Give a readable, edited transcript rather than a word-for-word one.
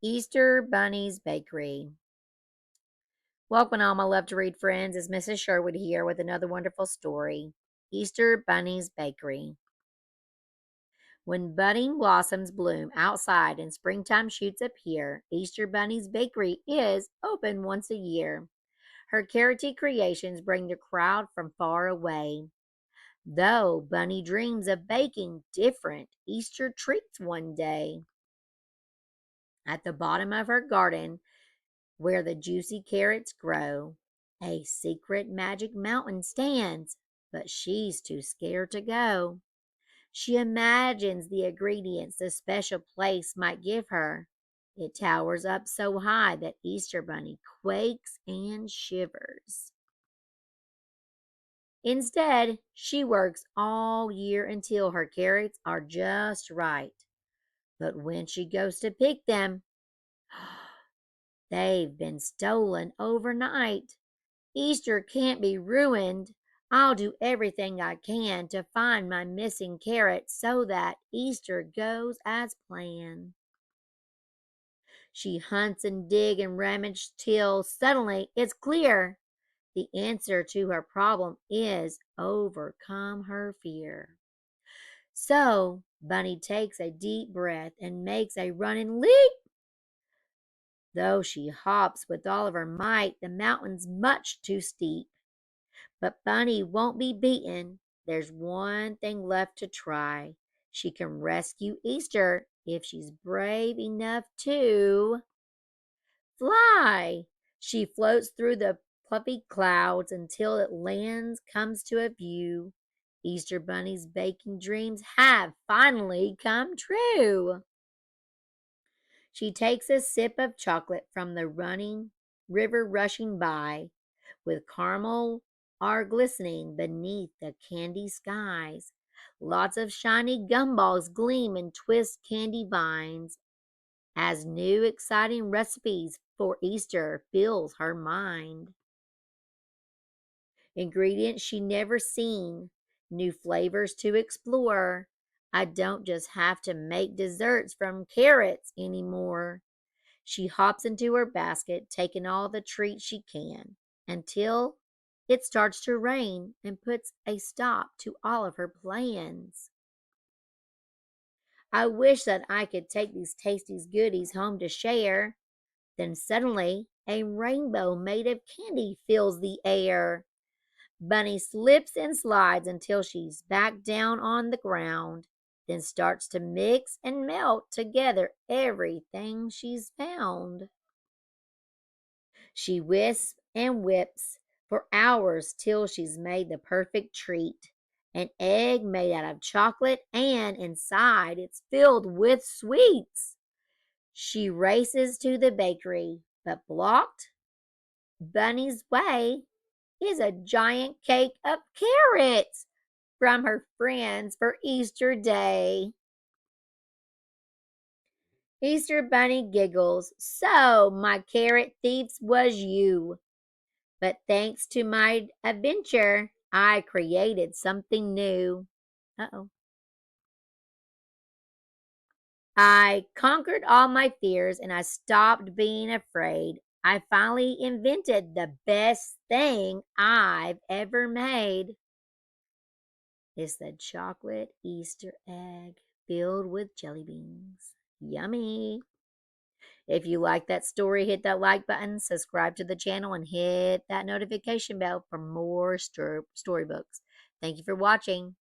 Easter Bunny's Bakery. Welcome, all my love to read friends. It's Mrs. Sherwood here with another wonderful story. Easter Bunny's Bakery. When budding blossoms bloom outside and springtime shoots appear, Easter Bunny's Bakery is open once a year. Her carroty creations bring the crowd from far away. Though Bunny dreams of baking different Easter treats one day. At the bottom of her garden, where the juicy carrots grow, a secret magic mountain stands, but she's too scared to go. She imagines the ingredients the special place might give her. It towers up so high that Easter Bunny quakes and shivers. Instead, she works all year until her carrots are just right. But when she goes to pick them, they've been stolen overnight. Easter can't be ruined. I'll do everything I can to find my missing carrot so that Easter goes as planned. She hunts and digs and rummages till suddenly it's clear. The answer to her problem is overcome her fear. So Bunny takes a deep breath and makes a running leap. Though she hops with all of her might, the mountain's much too steep. But Bunny won't be beaten. There's one thing left to try. She can rescue Easter if she's brave enough to fly. She floats through the puffy clouds until it comes to a view. Easter Bunny's baking dreams have finally come true. She takes a sip of chocolate from the running river rushing by, with caramel are glistening beneath the candy skies. Lots of shiny gumballs gleam and twist candy vines as new exciting recipes for Easter fills her mind. Ingredients she never seen, new flavors to explore. I don't just have to make desserts from carrots anymore. She hops into her basket, taking all the treats she can, until it starts to rain and puts a stop to all of her plans. I wish that I could take these tasty goodies home to share. Then suddenly, a rainbow made of candy fills the air. Bunny slips and slides until she's back down on the ground, then starts to mix and melt together everything she's found. She whisks and whips for hours till she's made the perfect treat. An egg made out of chocolate, and inside it's filled with sweets. She races to the bakery, but blocked Bunny's way is a giant cake of carrots from her friends for Easter Day. Easter Bunny giggles. So, my carrot thieves was you. But thanks to my adventure, I created something new. Uh-oh. I conquered all my fears and I stopped being afraid. I finally invented the best thing I've ever made. It's the chocolate Easter egg filled with jelly beans. Yummy. If you like that story, hit that like button, subscribe to the channel, and hit that notification bell for more storybooks. Thank you for watching.